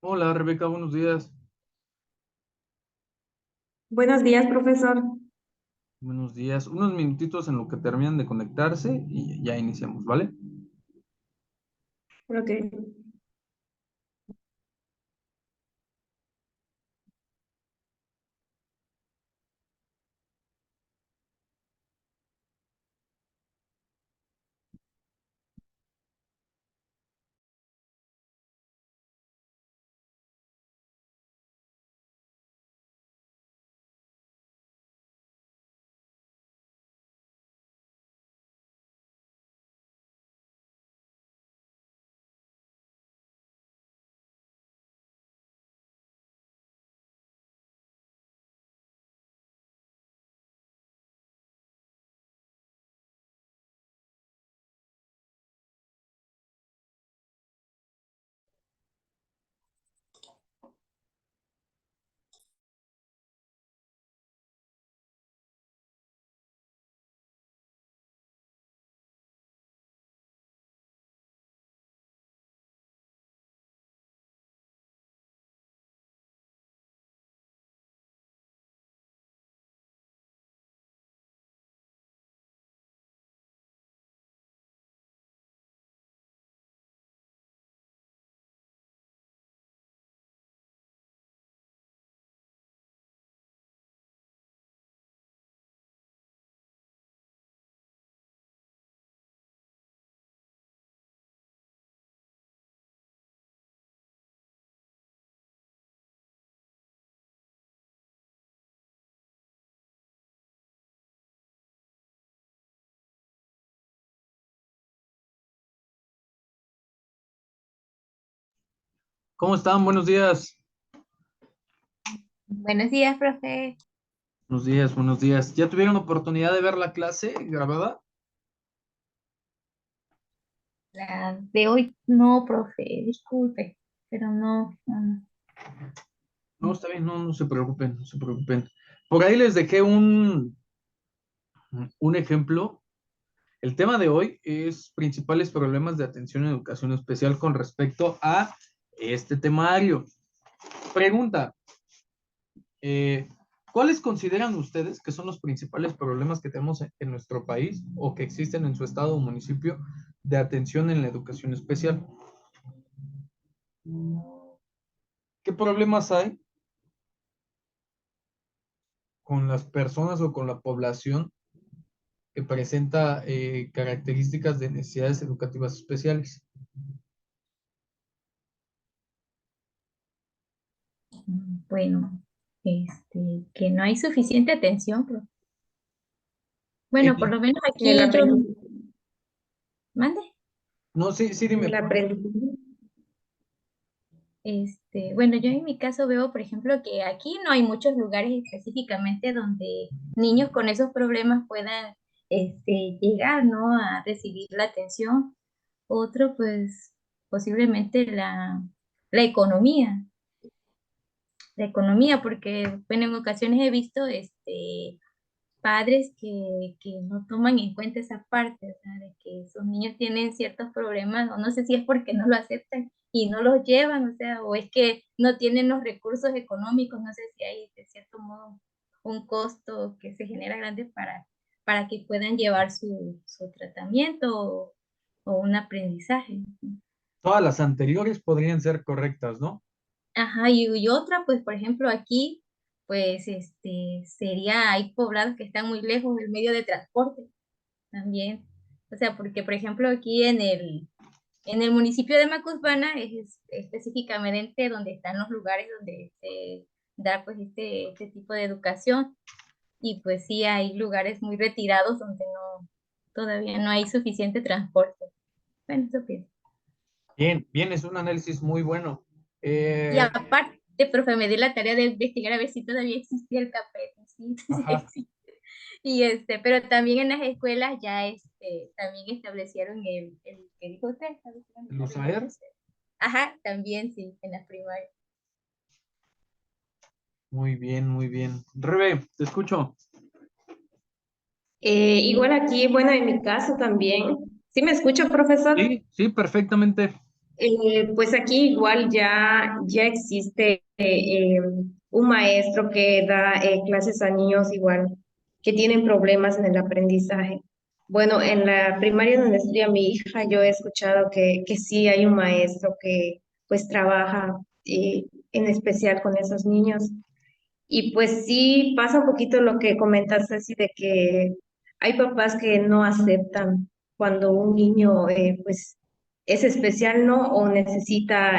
Hola Rebeca, buenos días. Buenos días, profesor. Buenos días. Unos minutitos en lo que terminan de conectarse y ya iniciamos, ¿vale? Ok. ¿Cómo están? Buenos días. Buenos días, profe. Buenos días, buenos días. ¿Ya tuvieron oportunidad de ver la clase grabada? La de hoy no, profe, disculpe, pero no. No, está bien, no se preocupen, no se preocupen. Por ahí les dejé un ejemplo. El tema de hoy es principales problemas de atención en educación especial con respecto a este temario. Pregunta, Eh, ¿cuáles consideran ustedes que son los principales problemas que tenemos en nuestro país o que existen en su estado o municipio de atención en la educación especial? ¿Qué problemas hay con las personas o con la población que presenta características de necesidades educativas especiales? Bueno, que no hay suficiente atención, profe. Bueno, por En- lo menos En el aquí yo, aprendizaje. mande, no, sí, sí, En dime. el aprendizaje. bueno, yo en mi caso veo, por ejemplo, que aquí no hay muchos lugares específicamente donde niños con esos problemas puedan, llegar, ¿no? A recibir la atención. Otro, pues, posiblemente la economía. La economía, porque bueno, en ocasiones he visto padres que no toman en cuenta esa parte, o sea, de que sus niños tienen ciertos problemas, o no sé si es porque no lo aceptan y no los llevan, o sea, o es que no tienen los recursos económicos, no sé si hay de cierto modo un costo que se genera grande para que puedan llevar su tratamiento o un aprendizaje. Todas las anteriores podrían ser correctas, ¿no? Ajá, y otra, pues, por ejemplo, aquí, pues, hay poblados que están muy lejos del medio de transporte también. O sea, porque, por ejemplo, aquí en el municipio de Macuspana es específicamente donde están los lugares donde se da, pues, este tipo de educación. Y, pues, sí, hay lugares muy retirados donde todavía no hay suficiente transporte. Bueno, eso pienso. Bien, bien, es un análisis muy bueno. Y Eh, aparte, profe, me di la tarea de investigar a ver si todavía existía el café. Sí, sí ajá, existe. Y pero también en las escuelas ya también establecieron el que dijo usted, establecieron el la primera y USAER. tercera. Ajá, también sí, en las primarias. Muy bien, muy bien. Rebe, te escucho. Igual aquí, bueno, en mi caso también. ¿Sí me escucha, profesor? Sí, sí, perfectamente. Pues aquí igual ya existe un maestro que da clases a niños igual que tienen problemas en el aprendizaje. Bueno, en la primaria donde estudia mi hija, yo he escuchado que sí hay un maestro que pues trabaja en especial con esos niños. Y pues sí pasa un poquito lo que comentas así de que hay papás que no aceptan cuando un niño pues es especial, ¿no? O necesita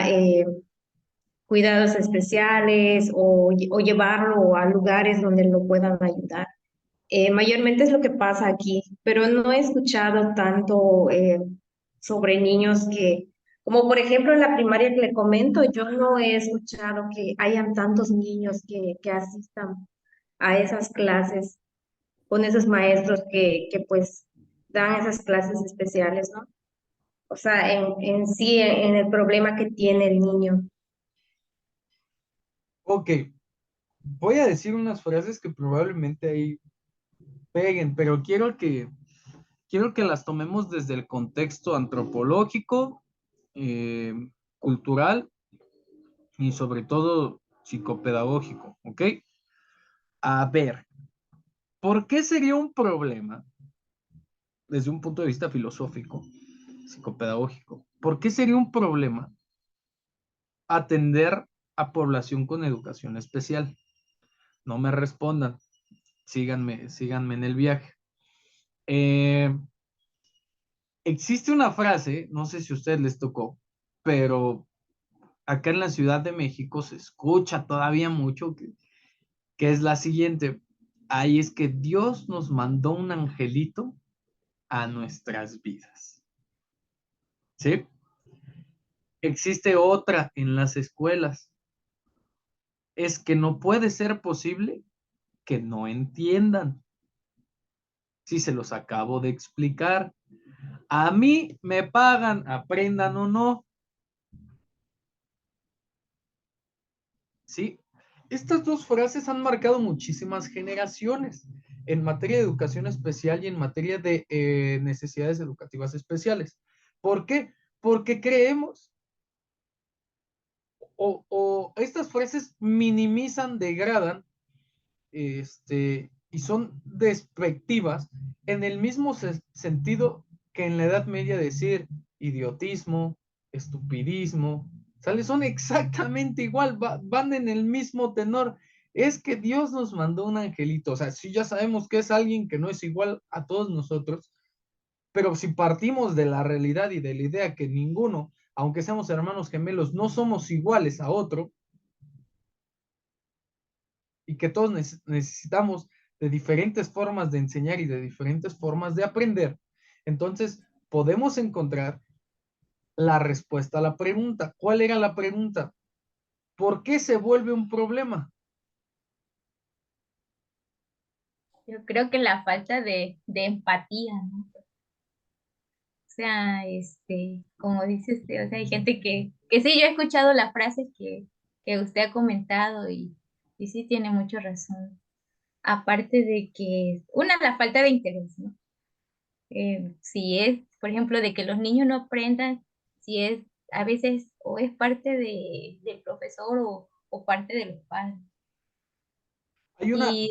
cuidados especiales o llevarlo a lugares donde lo puedan ayudar. Mayormente es lo que pasa aquí, pero no he escuchado tanto sobre niños que, como por ejemplo en la primaria que le comento, yo no he escuchado que hayan tantos niños que asistan a esas clases con esos maestros que pues dan esas clases especiales, ¿no? O sea, en sí, en el problema que tiene el niño. Ok, voy a decir unas frases que probablemente ahí peguen, pero quiero que las tomemos desde el contexto antropológico, eh, cultural y sobre todo psicopedagógico, ¿ok? A ver, ¿por qué sería un problema desde un punto de vista filosófico, psicopedagógico? ¿Por qué sería un problema atender a población con educación especial? No me respondan, síganme en el viaje. Eh, Existe una frase, no sé si a ustedes les tocó, pero acá en la Ciudad de México se escucha todavía mucho que es la siguiente. Ahí es que Dios nos mandó un angelito a nuestras vidas. ¿Sí? Existe otra en las escuelas. Es que no puede ser posible que no entiendan. Si se los acabo de explicar. A mí me pagan, aprendan o no. ¿Sí? Estas dos frases han marcado muchísimas generaciones en materia de educación especial y en materia de necesidades educativas especiales. ¿Por qué? Porque creemos o estas frases minimizan, degradan y son despectivas en el mismo sentido que en la Edad Media decir idiotismo, estupidismo, ¿sale? Son exactamente igual, van en el mismo tenor. Es que Dios nos mandó un angelito, o sea, si ya sabemos que es alguien que no es igual a todos nosotros, pero si partimos de la realidad y de la idea que ninguno, aunque seamos hermanos gemelos, no somos iguales a otro, y que todos necesitamos de diferentes formas de enseñar y de diferentes formas de aprender, entonces podemos encontrar la respuesta a la pregunta. ¿Cuál era la pregunta? ¿Por qué se vuelve un problema? Yo creo que la falta de empatía, ¿no? O sea, como dice usted, o sea, hay gente que sí, yo he escuchado la frase que usted ha comentado y sí tiene mucha razón. Aparte de que, una, la falta de interés, ¿no? Si es, por ejemplo, de que los niños no aprendan, si es, a veces, o es parte del profesor o parte de los padres. Hay una, Y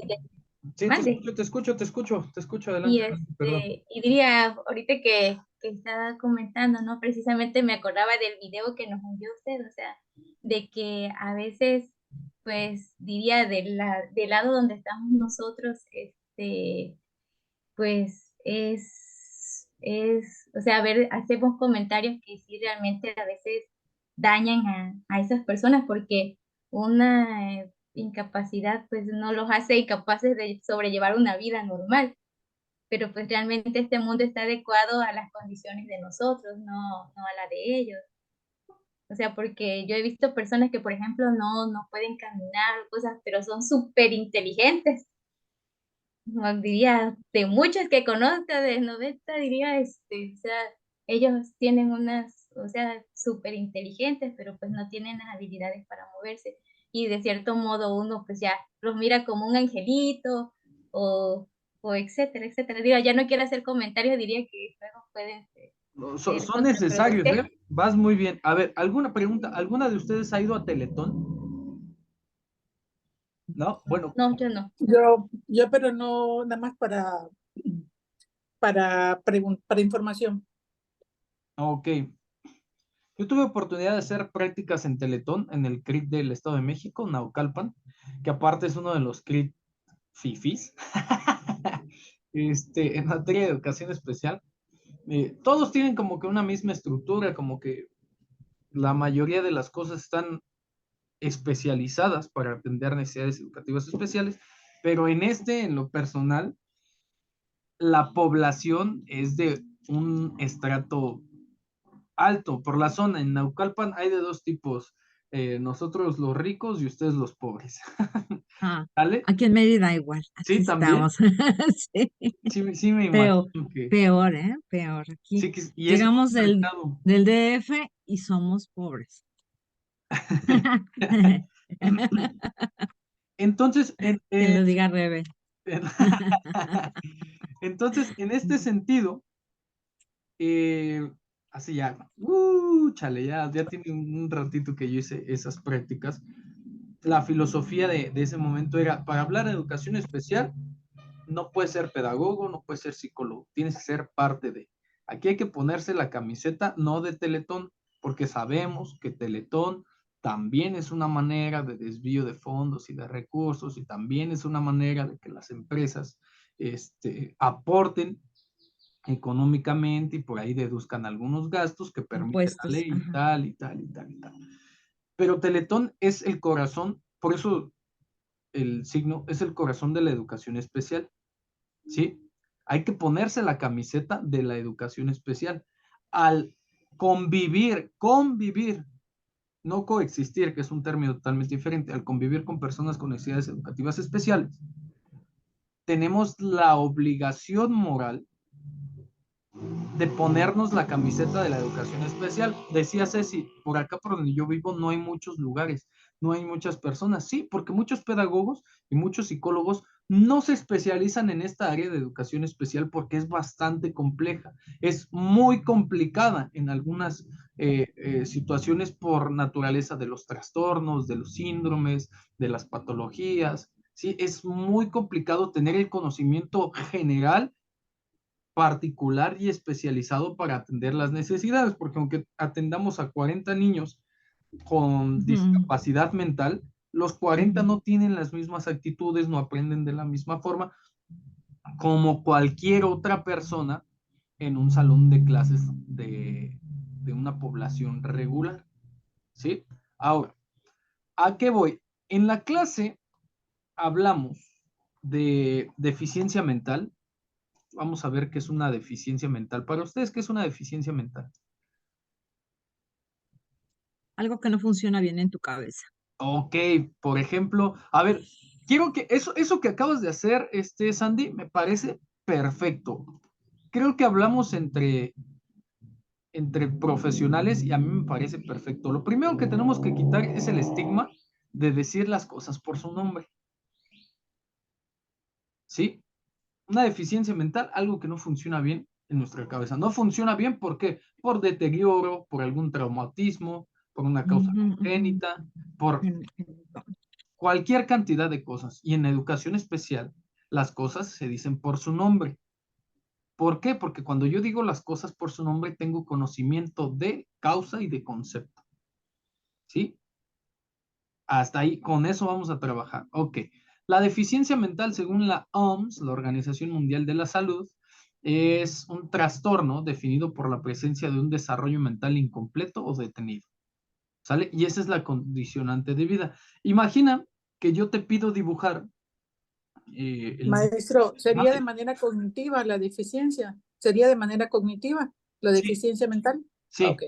sí, mande. te escucho, adelante, Y adelante, perdón. y diría, ahorita que estaba comentando, ¿no? Precisamente me acordaba del video que nos envió usted, o sea, de que a veces, pues, diría del lado donde estamos nosotros, pues o sea, a ver, hacemos comentarios que sí realmente a veces dañan a esas personas porque una incapacidad pues no los hace incapaces de sobrellevar una vida normal, pero pues realmente este mundo está adecuado a las condiciones de nosotros, no a la de ellos. O sea, porque yo he visto personas que, por ejemplo, no pueden caminar, cosas, pero son súper inteligentes. No, diría, de muchos que conozca, de 90 diría, o sea, ellos tienen unas, o sea, súper inteligentes, pero pues no tienen las habilidades para moverse. Y de cierto modo uno pues ya los mira como un angelito o etcétera, etcétera. Digo, ya no quiero hacer comentarios, diría que luego pueden ser. Son Perfecto, pero necesarios, ¿eh? Vas muy bien. A ver, ¿alguna pregunta? ¿Alguna de ustedes ha ido a Teletón? ¿No? Bueno, no, yo no. Yo, pero no, nada más para información. ok. Yo tuve oportunidad de hacer prácticas en Teletón, en el CRIT del Estado de México, Naucalpan, que aparte es uno de los CRIT fifis, en materia de educación especial. Todos tienen como que una misma estructura, como que la mayoría de las cosas están especializadas para atender necesidades educativas especiales, pero en lo personal, la población es de un estrato alto por la zona. En Naucalpan hay de dos tipos, nosotros los ricos y ustedes los pobres. Ah, ¿Vale? aquí en Mérida igual, aquí Sí, también. estamos. Sí, Sí, me peor, imagino que peor, ¿eh? Peor. Aquí sí, y es llegamos muy marcado. del DF y somos pobres. Entonces, Que lo diga Rebe. en- entonces, en este sentido, eh, así ya, chale, ya tiene un ratito que yo hice esas prácticas. La filosofía de ese momento era, para hablar de educación especial, no puedes ser pedagogo, no puedes ser psicólogo, tienes que ser parte de. Aquí hay que ponerse la camiseta, no de Teletón, porque sabemos que Teletón también es una manera de desvío de fondos y de recursos, y también es una manera de que las empresas aporten económicamente y por ahí deduzcan algunos gastos que permite la Impuestos. ley y Ajá. tal y tal y tal y tal. Pero Teletón es el corazón, por eso el signo es el corazón de la educación especial, ¿sí? Hay que ponerse la camiseta de la educación especial. Al convivir, no coexistir, que es un término totalmente diferente, al convivir con personas con necesidades educativas especiales, tenemos la obligación moral de ponernos la camiseta de la educación especial. Decía Ceci, por acá por donde yo vivo no hay muchos lugares, no hay muchas personas. Sí, porque muchos pedagogos y muchos psicólogos no se especializan en esta área de educación especial porque es bastante compleja, es muy complicada en algunas situaciones por naturaleza de los trastornos, de los síndromes, de las patologías. Sí, es muy complicado tener el conocimiento general particular y especializado para atender las necesidades, porque aunque atendamos a 40 niños con Ujú. discapacidad mental, los 40 no tienen las mismas actitudes, no aprenden de la misma forma como cualquier otra persona en un salón de clases de una población regular, ¿sí? Ahora, ¿a qué voy? En la clase hablamos de deficiencia mental. Vamos a ver qué es una deficiencia mental. Para ustedes, ¿qué es una deficiencia mental? Algo que no funciona bien en tu cabeza. Ok, por ejemplo, a ver, quiero que eso que acabas de hacer, Sandy, me parece perfecto. Creo que hablamos entre profesionales y a mí me parece perfecto. Lo primero que tenemos que quitar es el estigma de decir las cosas por su nombre. ¿Sí? Una deficiencia mental, algo que no funciona bien en nuestra cabeza. No funciona bien, ¿por qué? Por deterioro, por algún traumatismo, por una causa Ujú, ujú. congénita, por cualquier cantidad de cosas. Y en educación especial, las cosas se dicen por su nombre. ¿Por qué? Porque cuando yo digo las cosas por su nombre, tengo conocimiento de causa y de concepto. ¿Sí? Hasta ahí, con eso vamos a trabajar. Ok. La deficiencia mental, según la OMS, la Organización Mundial de la Salud, es un trastorno definido por la presencia de un desarrollo mental incompleto o detenido. ¿Sale? Y esa es la condicionante de vida. Imagina que yo te pido dibujar el... Maestro, ¿sería de Mande. manera cognitiva la deficiencia? ¿Sería de manera cognitiva la Sí, deficiencia mental? sí. Ok,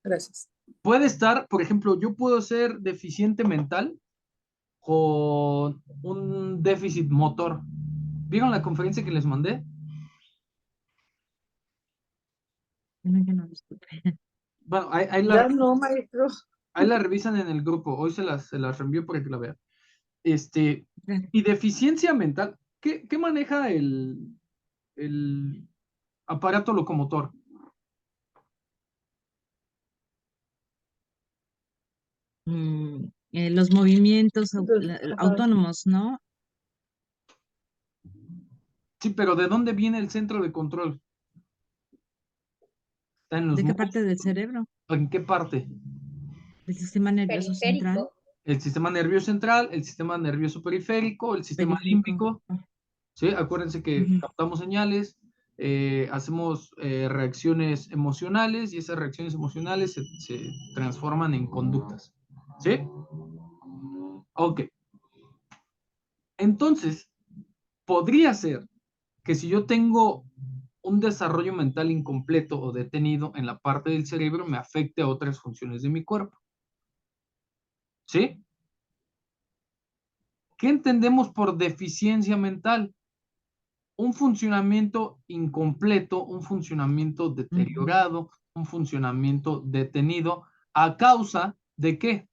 gracias. Puede estar, por ejemplo, yo puedo ser deficiente mental con un déficit motor. ¿Vieron la conferencia que les mandé? No, yo no lo escuché. Bueno, Ya no, maestro. ahí la revisan en el grupo. Hoy se las reenvío para que la vean. Y deficiencia mental, ¿qué maneja el aparato locomotor? los movimientos Entonces, ajá. autónomos, ¿no? Sí, pero ¿de dónde viene el centro de control? ¿Está en los ¿De qué músculos? parte del cerebro? ¿En qué parte? Del sistema nervioso central, Periférico. El sistema nervioso central, el sistema nervioso periférico, el sistema periférico. límbico. ¿Sí? Acuérdense que Ujú. captamos señales, hacemos reacciones emocionales y esas reacciones emocionales se transforman en conductas. ¿Sí? Ok. Entonces, podría ser que si yo tengo un desarrollo mental incompleto o detenido en la parte del cerebro, me afecte a otras funciones de mi cuerpo. ¿Sí? ¿Qué entendemos por deficiencia mental? Un funcionamiento incompleto, un funcionamiento Ujú. deteriorado, un funcionamiento detenido, ¿a causa de qué?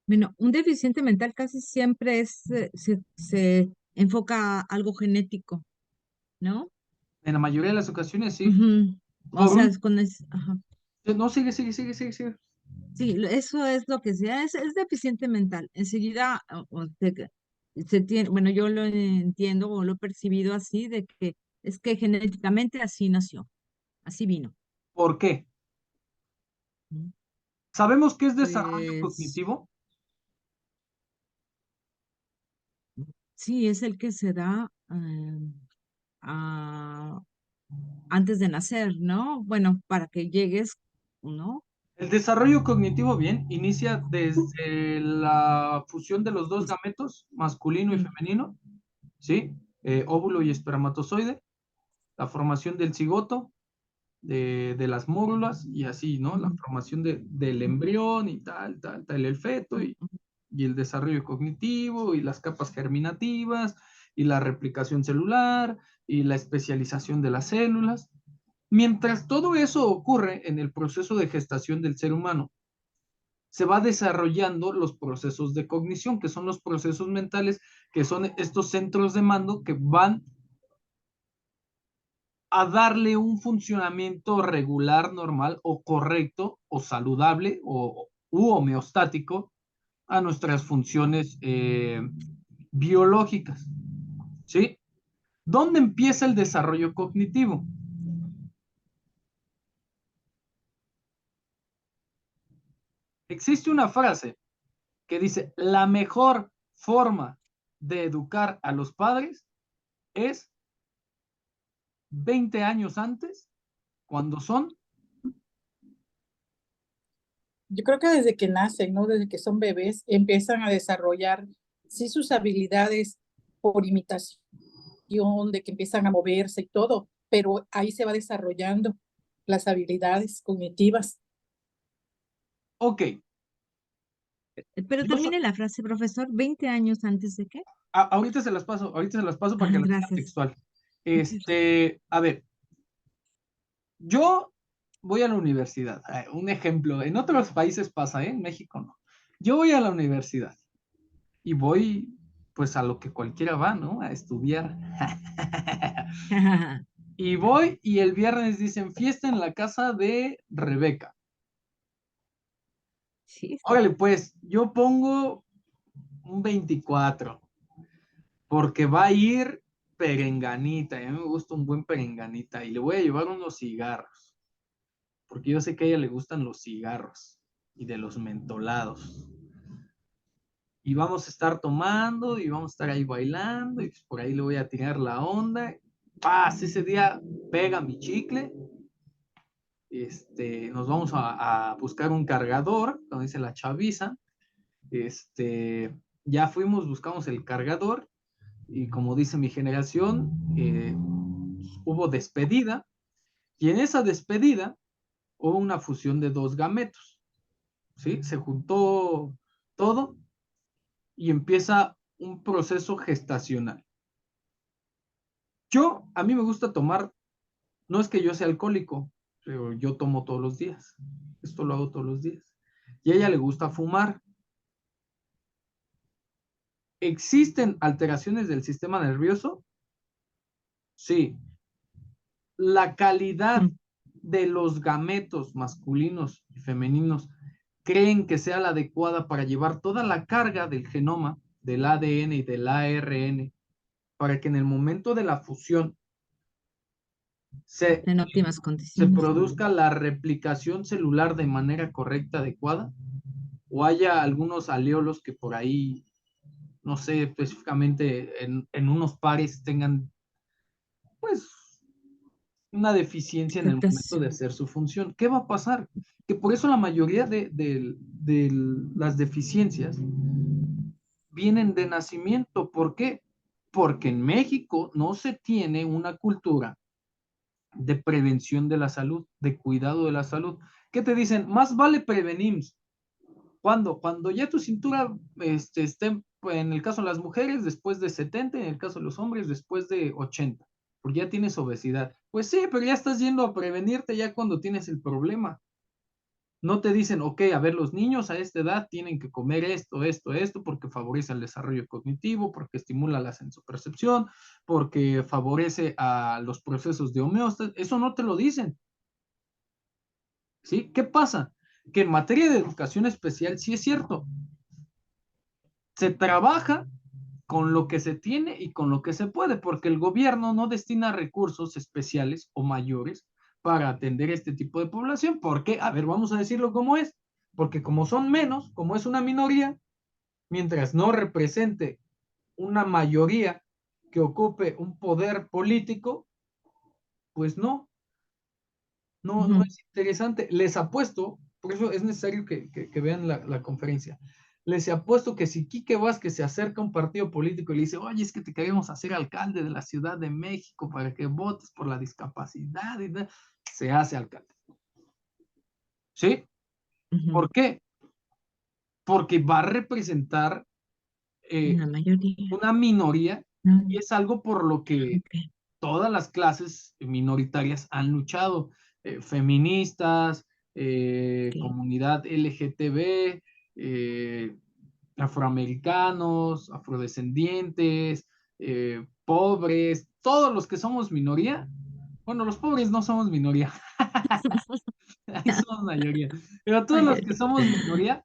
Bueno, un deficiente mental casi siempre se enfoca a algo genético, ¿no? En la mayoría de las ocasiones, sí. Ujú. O Por sea, un... ajá. No, sigue. Sí, eso es lo que sea, es deficiente mental. Enseguida, se tiene, bueno, yo lo entiendo o lo he percibido así, de que es que genéticamente así nació, así vino. ¿Por qué? ¿No? ¿Sabemos qué es desarrollo Pues cognitivo? sí, es el que se da a- antes de nacer, ¿no? Bueno, para que llegues, ¿no? El desarrollo cognitivo, bien, inicia desde la fusión de los dos Es- gametos, masculino y mm, femenino, ¿sí? Óvulo y espermatozoide, la formación del cigoto, de las mórulas y así, ¿no? La ujú, formación del embrión y tal, el feto ujú, y el desarrollo cognitivo y las capas germinativas y la replicación celular y la especialización de las células. Mientras todo eso ocurre en el proceso de gestación del ser humano, se va desarrollando los procesos de cognición, que son los procesos mentales, que son estos centros de mando que van a darle un funcionamiento regular, normal o correcto o saludable o homeostático a nuestras funciones biológicas. ¿Sí? ¿Dónde empieza el desarrollo cognitivo? Existe una frase que dice, la mejor forma de educar a los padres es 20 años antes, cuando son... Yo creo que desde que nacen, ¿no? Desde que son bebés, empiezan a desarrollar, sí, sus habilidades por imitación, de que empiezan a moverse y todo, pero ahí se va desarrollando las habilidades cognitivas. Ok, Pero yo so- termine la frase, profesor, 20 años antes de qué. ahorita se las paso para Ah, que la tengan gracias. textual. A ver, yo voy a la universidad. Un ejemplo, en otros países pasa, ¿eh? En México no. Yo voy a la universidad y voy pues a lo que cualquiera va, ¿no? A estudiar. Y voy y el viernes dicen fiesta en la casa de Rebeca. Sí, Órale, pues yo pongo un 24 porque va a ir perenganita. Y a mí me gusta un buen perenganita y le voy a llevar unos cigarros, porque yo sé que a ella le gustan los cigarros y de los mentolados. Y vamos a estar tomando y vamos a estar ahí bailando y pues por ahí le voy a tirar la onda. Paz, ese día pega mi chicle. Nos vamos a buscar un cargador, como dice la chaviza. Ya fuimos, buscamos el cargador y como dice mi generación, hubo despedida y en esa despedida hubo una fusión de dos gametos, ¿sí? Se juntó todo y empieza un proceso gestacional. A mí me gusta tomar, no es que yo sea alcohólico, pero yo tomo todos los días. Esto lo hago todos los días. Y a ella le gusta fumar. ¿Existen alteraciones del sistema nervioso? Sí. La calidad mm, de los gametos masculinos y femeninos creen que sea la adecuada para llevar toda la carga del genoma, del ADN y del ARN, para que en el momento de la fusión se, En óptimas se condiciones. produzca la replicación celular de manera correcta, adecuada, o haya algunos aleolos que por ahí, no sé, específicamente en unos pares tengan, pues, una deficiencia en el momento de Afectación. hacer su función. ¿Qué va a pasar? Que por eso la mayoría de las deficiencias vienen de nacimiento. ¿Por qué? Porque en México no se tiene una cultura de prevención de la salud, de cuidado de la salud. ¿Qué te dicen? Más vale prevenir. ¿Cuándo? Cuando ya tu cintura esté, pues, en el caso de las mujeres, después de 70, en el caso de los hombres, después de 80, porque ya tienes obesidad. Pues sí, pero ya estás yendo a prevenirte ya cuando tienes el problema. No te dicen, ok, a ver, los niños a esta edad tienen que comer esto, porque favorece el desarrollo cognitivo, porque estimula la sensopercepción, porque favorece a los procesos de homeostasis. Eso no te lo dicen. ¿Sí? ¿Qué pasa? Que en materia de educación especial, sí es cierto, se trabaja con lo que se tiene y con lo que se puede, porque el gobierno no destina recursos especiales o mayores para atender este tipo de población. ¿Por qué? A ver, vamos a decirlo como es. Porque como son menos, como es una minoría, mientras no represente una mayoría que ocupe un poder político, pues no Ujú. es interesante. Les apuesto, por eso es necesario que vean la conferencia. Les apuesto que si Quique Vázquez se acerca a un partido político y le dice, oye, es que te queremos hacer alcalde de la Ciudad de México para que votes por la discapacidad, se hace alcalde. ¿Sí? Ujú. ¿Por qué? Porque va a representar La mayoría. una minoría y Mm, es algo por lo que ok, todas las clases minoritarias han luchado, feministas, ok. comunidad LGTB, eh, afroamericanos, afrodescendientes, pobres, todos los que somos minoría. Bueno, los pobres no somos minoría, ahí somos mayoría, pero todos los que Mayoría. somos minoría,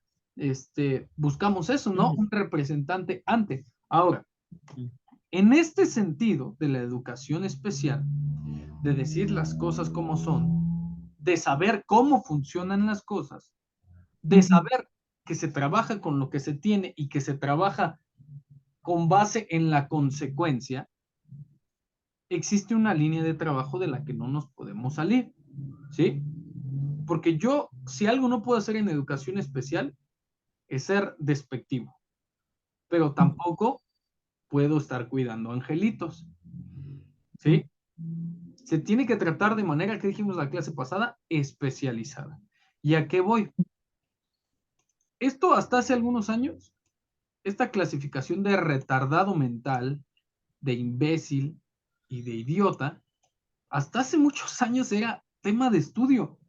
buscamos eso, ¿no? Ujú. Un representante ante. Ahora, en este sentido de la educación especial, de decir las cosas como son, de saber cómo funcionan las cosas, de Ujú. saber que se trabaja con lo que se tiene y que se trabaja con base en la consecuencia, existe una línea de trabajo de la que no nos podemos salir, ¿sí? Porque yo, si algo no puedo hacer en educación especial, es ser despectivo, pero tampoco puedo estar cuidando angelitos, Ujú. ¿sí? Se tiene que tratar de manera que dijimos la clase pasada, especializada. ¿Y a qué voy? Esto hasta hace algunos años, esta clasificación de retardado mental, de imbécil y de idiota, hasta hace muchos años era tema de estudio.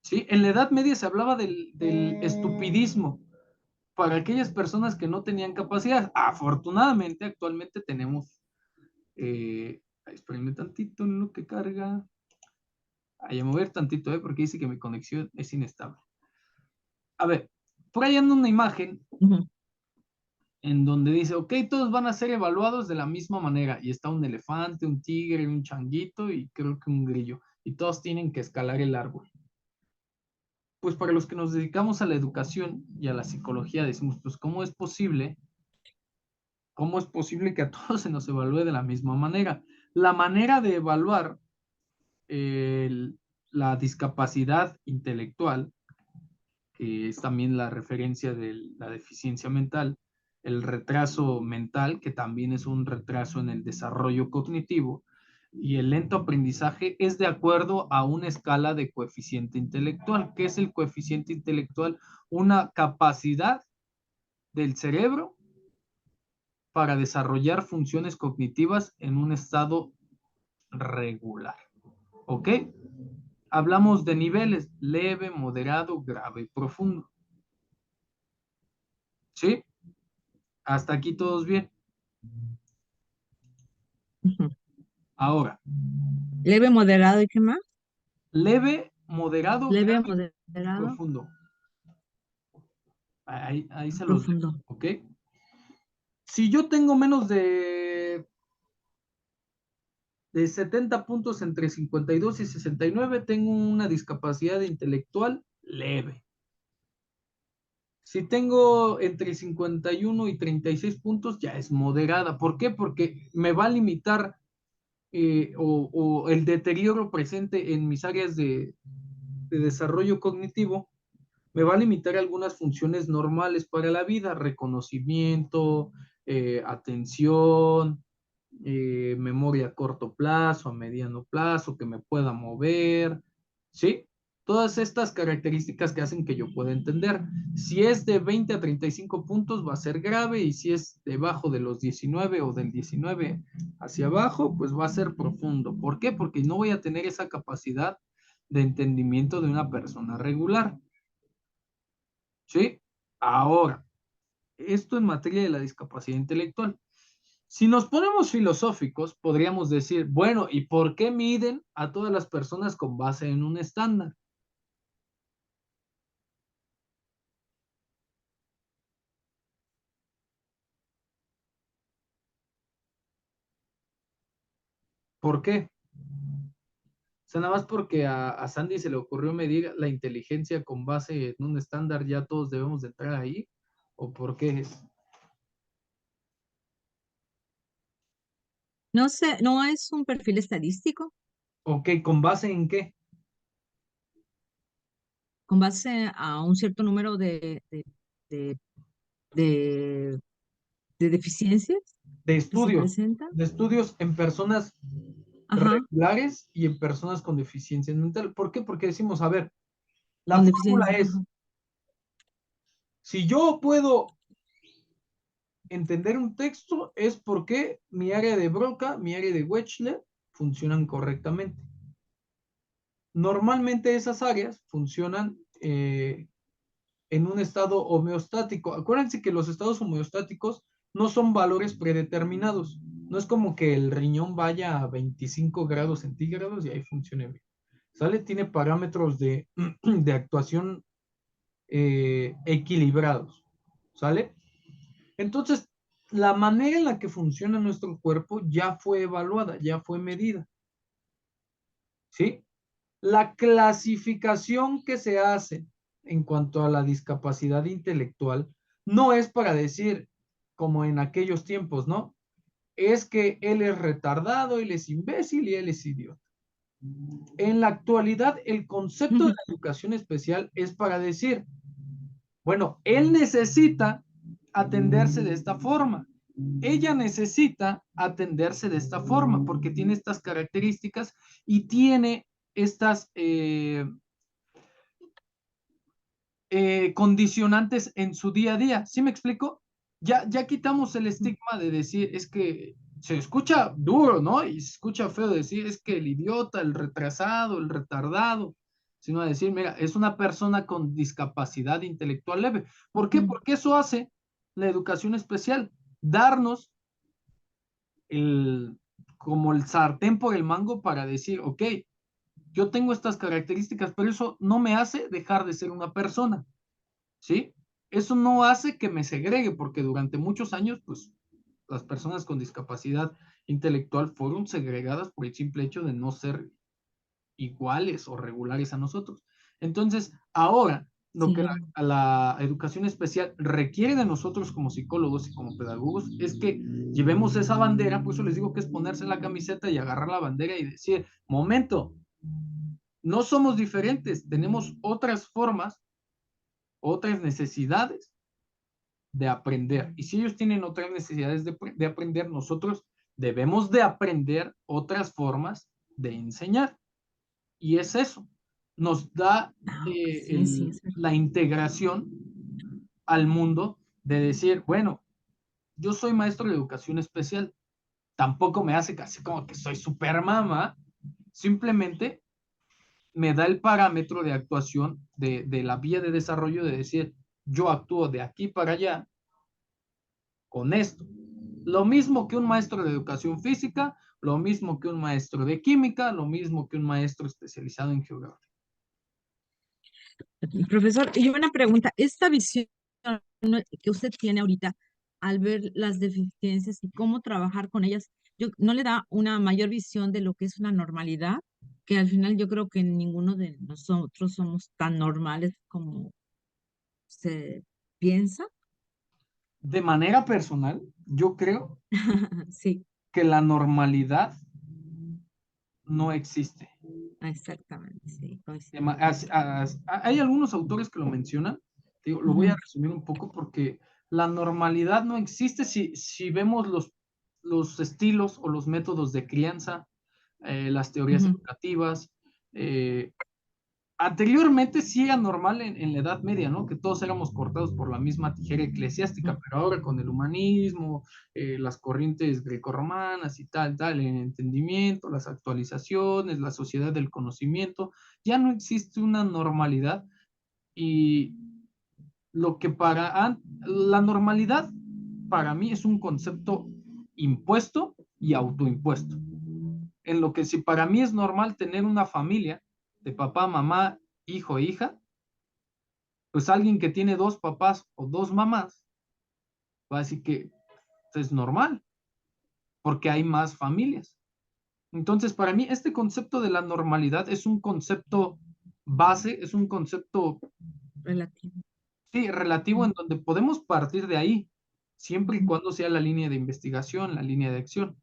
¿Sí? En la Edad Media se hablaba del estupidismo para aquellas personas que no tenían capacidad. Afortunadamente, actualmente tenemos, espérenme tantito en lo que carga. A mover tantito, porque dice que mi conexión es inestable. A ver, por ahí anda una imagen Ujú. en donde dice, ok, todos van a ser evaluados de la misma manera. Y está un elefante, un tigre, un changuito y creo que un grillo. Y todos tienen que escalar el árbol. Pues para los que nos dedicamos a la educación y a la psicología, decimos, pues, ¿cómo es posible? ¿Cómo es posible que a todos se nos evalúe de la misma manera? La manera de evaluar la discapacidad intelectual, que es también la referencia de la deficiencia mental, el retraso mental, que también es un retraso en el desarrollo cognitivo, y el lento aprendizaje es de acuerdo a una escala de coeficiente intelectual. ¿Qué es el coeficiente intelectual? Una capacidad del cerebro para desarrollar funciones cognitivas en un estado regular. ¿Ok? Hablamos de niveles leve, moderado, grave y profundo. ¿Sí? Hasta aquí todos bien. Ujú. Ahora, Leve, moderado, ¿y qué más? Leve, moderado, Leve, grave, moderado, profundo. Ahí se los profundo. dejo, ¿ok? Si yo tengo menos de 70 puntos entre 52 y 69, tengo una discapacidad intelectual leve. Si tengo entre 51 y 36 puntos, ya es moderada. ¿Por qué? Porque me va a limitar o el deterioro presente en mis áreas de desarrollo cognitivo, me va a limitar algunas funciones normales para la vida, reconocimiento, atención, memoria a corto plazo, a mediano plazo, que me pueda mover, ¿sí? Todas estas características que hacen que yo pueda entender. Si es de 20 a 35 puntos va a ser grave y si es debajo de los 19 o del 19 hacia abajo, pues va a ser profundo. ¿Por qué? Porque no voy a tener esa capacidad de entendimiento de una persona regular. ¿Sí? Ahora, esto en materia de la discapacidad intelectual. Si nos ponemos filosóficos, podríamos decir, bueno, ¿y por qué miden a todas las personas con base en un estándar? ¿Por qué? O sea, nada más porque a Sandy se le ocurrió medir la inteligencia con base en un estándar, ya todos debemos de entrar ahí. ¿O por qué es? No sé, no es un perfil estadístico Ok, ¿con base en qué? con base a un cierto número de, de, de deficiencias De que se estudios. presentan. De estudios en personas Ajá, regulares y en personas con deficiencia mental. ¿Por qué? Porque decimos, a ver, la con fórmula deficiencia. es, Ajá. si yo puedo entender un texto, es porque mi área de Broca, mi área de Wechsler funcionan correctamente. Normalmente esas áreas funcionan en un estado homeostático. Acuérdense que los estados homeostáticos no son valores predeterminados. No es como que el riñón vaya a 25 grados centígrados y ahí funcione bien. ¿Sale? Tiene parámetros de actuación equilibrados. ¿Sale? Entonces, la manera en la que funciona nuestro cuerpo ya fue evaluada, ya fue medida. ¿Sí? La clasificación que se hace en cuanto a la discapacidad intelectual no es para decir, como en aquellos tiempos, ¿no? Es que él es retardado, él es imbécil y él es idiota. En la actualidad, el concepto de la educación especial es para decir, bueno, él necesita atenderse de esta forma. Ella necesita atenderse de esta forma porque tiene estas características y tiene estas condicionantes en su día a día. ¿Sí me explico? Ya quitamos el estigma de decir, es que se escucha duro, ¿no? Y se escucha feo decir, es que el idiota, el retrasado, el retardado, sino decir, mira, es una persona con discapacidad intelectual leve. ¿Por qué? Porque eso hace la educación especial, darnos el, como el sartén por el mango para decir, ok, yo tengo estas características, pero eso no me hace dejar de ser una persona. ¿Sí? Eso no hace que me segregue, porque durante muchos años, pues, las personas con discapacidad intelectual fueron segregadas por el simple hecho de no ser iguales o regulares a nosotros. Entonces, ahora, lo que Sí, la educación especial requiere de nosotros como psicólogos y como pedagogos es que llevemos esa bandera, por eso les digo que es ponerse la camiseta y agarrar la bandera y decir, momento, no somos diferentes, tenemos otras formas, otras necesidades de aprender. Y si ellos tienen otras necesidades de aprender, nosotros debemos de aprender otras formas de enseñar. Y es eso. Nos da ah, ok, sí, sí, es verdad. la integración al mundo de decir, bueno, yo soy maestro de educación especial. Tampoco me hace casi como que soy super mama. Simplemente me da el parámetro de actuación de la vía de desarrollo de decir, yo actúo de aquí para allá con esto. Lo mismo que un maestro de educación física, lo mismo que un maestro de química, lo mismo que un maestro especializado en geografía. Profesor, y una pregunta, esta visión que usted tiene ahorita al ver las deficiencias y cómo trabajar con ellas, ¿no le da una mayor visión de lo que es una normalidad? Que al final yo creo que ninguno de nosotros somos tan normales como se piensa. De manera personal, yo creo Sí, que la normalidad no existe. exactamente, sí, Ema- coincido as- contigo. as- Hay algunos autores que lo mencionan, digo, lo voy a Ujú, resumir un poco porque la normalidad no existe si vemos los estilos o los métodos de crianza, las teorías ujú, educativas. eh, Anteriormente sí era normal en la Edad Media, ¿no? Que todos éramos cortados por la misma tijera eclesiástica, ujú, pero ahora con el humanismo, las corrientes grecorromanas y tal, el entendimiento, las actualizaciones, la sociedad del conocimiento, ya no existe una normalidad y lo que la normalidad para mí es un concepto impuesto y autoimpuesto. En lo que si para mí es normal tener una familia de papá, mamá, hijo e hija, pues alguien que tiene dos papás o dos mamás va a decir que es normal, porque hay más familias. Entonces, para mí, este concepto de la normalidad es un concepto base, es un concepto, relativo. sí, relativo Ujú, en donde podemos partir de ahí, siempre y cuando sea la línea de investigación, la línea de acción.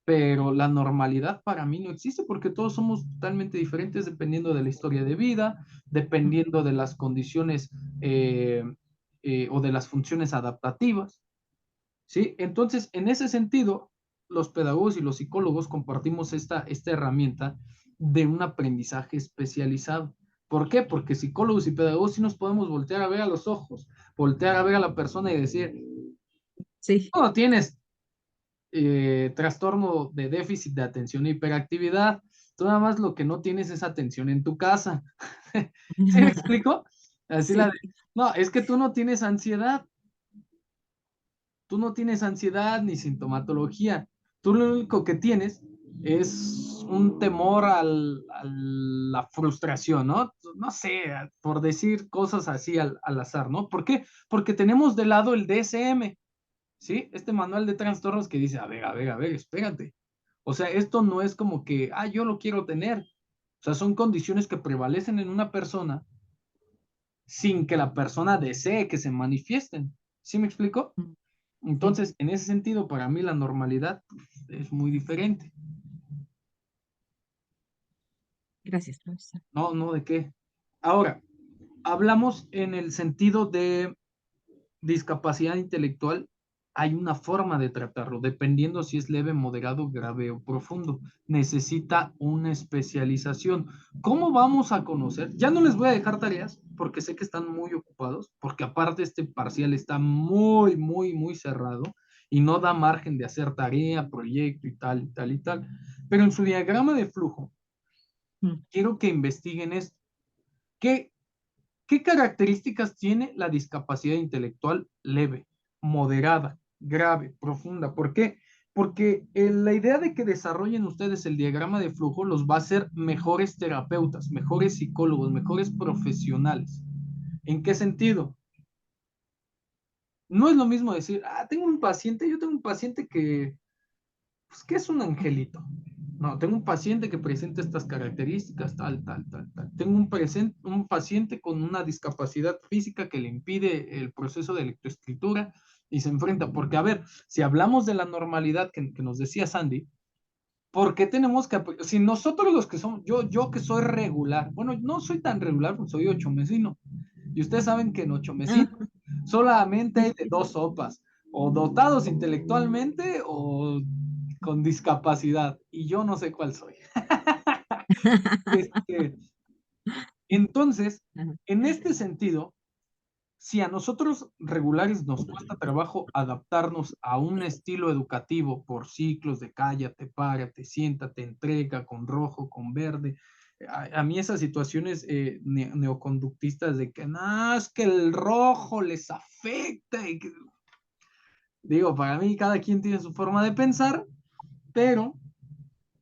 Pero la normalidad para mí no existe porque todos somos totalmente diferentes dependiendo de la historia de vida, ujú, dependiendo de las condiciones eh, o de las funciones adaptativas, ¿sí? Entonces, en ese sentido, los pedagogos y los psicólogos compartimos esta herramienta de un aprendizaje especializado. ¿Por qué? Porque psicólogos y pedagogos sí nos podemos voltear a ver a los ojos, voltear a ver a la persona y decir, sí. no tienes trastorno de déficit de atención e hiperactividad. Tú nada más lo que no tienes es atención en tu casa. ¿Sí me explico? Así la de, Sí. no, es que tú no tienes ansiedad. Tú no tienes ansiedad ni sintomatología. Tú lo único que tienes es un temor a la frustración, ¿no? No sé, por decir cosas así al azar, ¿no? ¿Por qué? Porque tenemos de lado el DSM, ¿sí? Este manual de trastornos que dice, a ver, espérate. O sea, esto no es como que, yo lo quiero tener. O sea, son condiciones que prevalecen en una persona sin que la persona desee que se manifiesten. ¿Sí me explico? Ujú, sí. Entonces, en ese sentido, para mí la normalidad pues, es muy diferente. Gracias, profesor. No, no, ¿de qué? Ahora, hablamos en el sentido de discapacidad intelectual, hay una forma de tratarlo, dependiendo si es leve, moderado, grave o profundo. Necesita una especialización. ¿Cómo vamos a conocer? Ya no les voy a dejar tareas porque sé que están muy ocupados, porque aparte este parcial está muy, muy, muy cerrado y no da margen de hacer tarea, proyecto y tal, y tal, y tal. Pero en su diagrama de flujo, Ujú, quiero que investiguen esto. ¿Qué, ¿Qué características tiene la discapacidad intelectual leve, moderada, grave, profunda? ¿Por qué? Porque la idea de que desarrollen ustedes el diagrama de flujo los va a hacer mejores terapeutas, mejores psicólogos, mejores profesionales. ¿En qué sentido? No es lo mismo decir, yo tengo un paciente que, pues, que es un angelito. No, tengo un paciente que presenta estas características, tal. Tengo un paciente con una discapacidad física que le impide el proceso de lectoescritura y se enfrenta. Porque, a ver, si hablamos de la normalidad que nos decía Sandy, ¿por qué tenemos que, si nosotros los que somos, yo que soy regular, bueno, no soy tan regular, pues soy ochomecino, y ustedes saben que en ah, ochomecino solamente hay sí. de dos sopas, o dotados intelectualmente o con discapacidad, y yo no sé cuál soy. Este, entonces, Ajá. en este sentido, si a nosotros regulares nos cuesta trabajo adaptarnos a un estilo educativo por ciclos de cállate, párate, siéntate, entrega con rojo, con verde, a mí esas situaciones neoconductistas de que no, es que el rojo les afecta. Digo, para mí cada quien tiene su forma de pensar, pero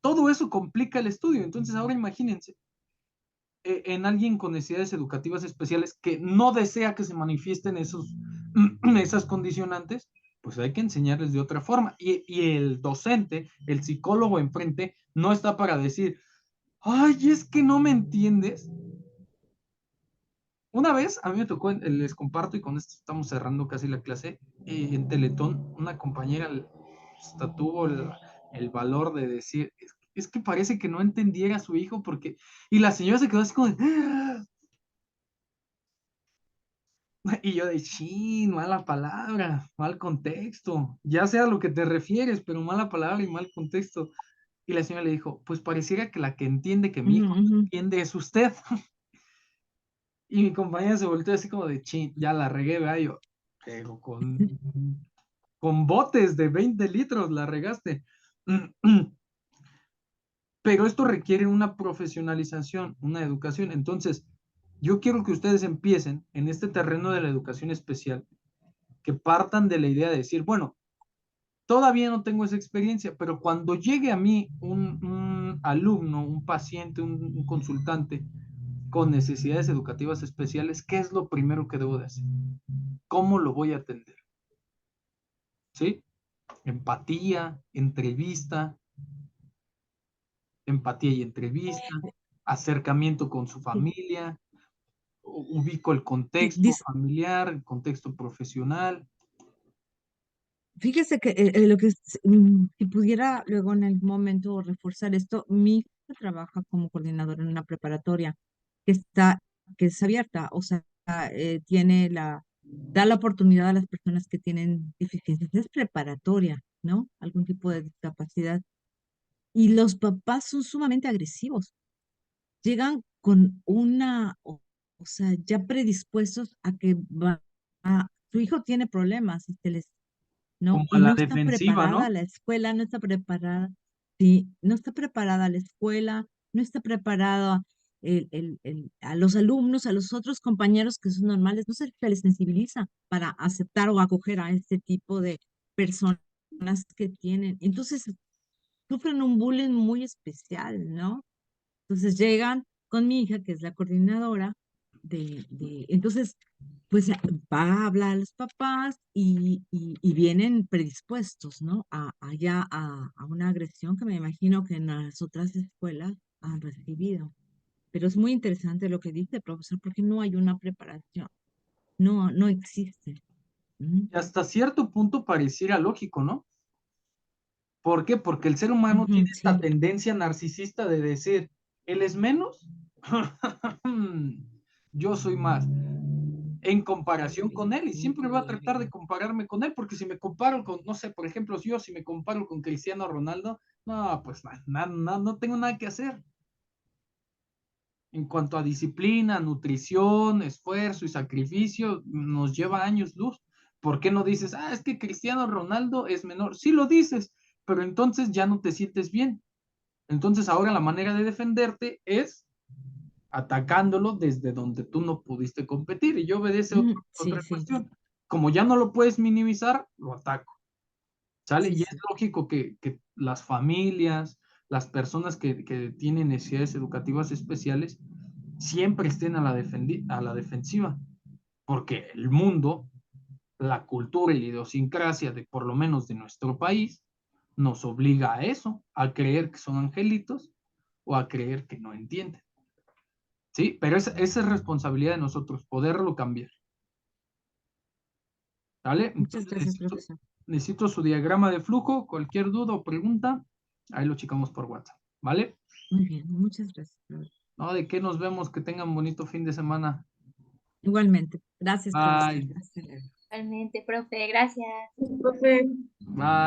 todo eso complica el estudio. Entonces ahora imagínense, en alguien con necesidades educativas especiales que no desea que se manifiesten esas condicionantes, pues hay que enseñarles de otra forma. Y el docente, el psicólogo enfrente, no está para decir, ay, es que no me entiendes. Una vez a mí me tocó, les comparto y con esto estamos cerrando casi la clase, en Teletón, una compañera hasta tuvo el valor de decir, es que parece que no entendiera a su hijo porque, y la señora se quedó así como, y yo de, chin, mala palabra, mal contexto, ya sea a lo que te refieres, pero mala palabra y mal contexto. Y la señora le dijo, pues pareciera que la que entiende que mi Ujú, hijo no ujú. entiende es usted. Y mi compañera se volteó así como de, chin, ya la regué, vea yo, pero con botes de 20 litros la regaste. Pero esto requiere una profesionalización, una educación. Entonces, yo quiero que ustedes empiecen en este terreno de la educación especial, que partan de la idea de decir, bueno, todavía no tengo esa experiencia, pero cuando llegue a mí un alumno, un paciente, un consultante con necesidades educativas especiales, ¿qué es lo primero que debo de hacer? ¿Cómo lo voy a atender? ¿Sí? Empatía, entrevista, empatía y entrevista, acercamiento con su Sí, familia, ubico el sí, contexto familiar, el contexto profesional. fíjese que lo que si pudiera luego en algún momento reforzar esto, mi hija trabaja como coordinadora en una preparatoria que está, que es abierta, o sea, tiene da la oportunidad a las personas que tienen deficiencias, es preparatoria, ¿no? Algún tipo de discapacidad. Y los papás son sumamente agresivos, llegan con o sea, ya predispuestos a que su hijo tiene problemas y se les, ¿no? Como a Y la no está defensiva, preparada ¿no? la escuela, no está preparada, sí, no está preparada la escuela, no está preparada a los alumnos, a los otros compañeros que son normales, no se les sensibiliza para aceptar o acoger a este tipo de personas que tienen. Entonces, sufren un bullying muy especial, ¿no? Entonces llegan con mi hija, que es la coordinadora entonces, pues va a hablar a los papás y vienen predispuestos, ¿no? Ya a una agresión que me imagino que en las otras escuelas han recibido. Pero es muy interesante lo que dice, profesor, porque no hay una preparación, no existe. ¿Mm? Y hasta cierto punto pareciera lógico, ¿no? ¿Por qué? Porque el ser humano Ujú, tiene esta sí, tendencia narcisista de decir, él es menos, yo soy más, en comparación con él, y siempre voy a tratar de compararme con él, porque si me comparo con, no sé, por ejemplo, yo si me comparo con Cristiano Ronaldo, no, pues no tengo nada que hacer. En cuanto a disciplina, nutrición, esfuerzo y sacrificio, nos lleva años luz. ¿Por qué no dices, es que Cristiano Ronaldo es menor? Sí lo dices, pero entonces ya no te sientes bien. Entonces ahora la manera de defenderte es atacándolo desde donde tú no pudiste competir. Y yo obedece ujú, sí, otra sí, cuestión. Como ya no lo puedes minimizar, lo ataco. ¿Sale? sí, Y es sí. lógico que las familias, las personas que tienen necesidades educativas especiales, siempre estén a la defensiva, porque el mundo, la cultura y la idiosincrasia de por lo menos de nuestro país, nos obliga a eso, a creer que son angelitos o a creer que no entienden. ¿Sí? Pero esa es responsabilidad de nosotros, poderlo cambiar. ¿Vale? Muchas Entonces gracias, profesor. necesito su diagrama de flujo, cualquier duda o pregunta, ahí lo checamos por WhatsApp. ¿Vale? Muy bien, muchas gracias, profesor. No, de qué nos vemos, que tengan bonito fin de semana. Igualmente. Gracias, profesor. Bye. Hasta luego. Realmente, profe, gracias. Profe. Bye.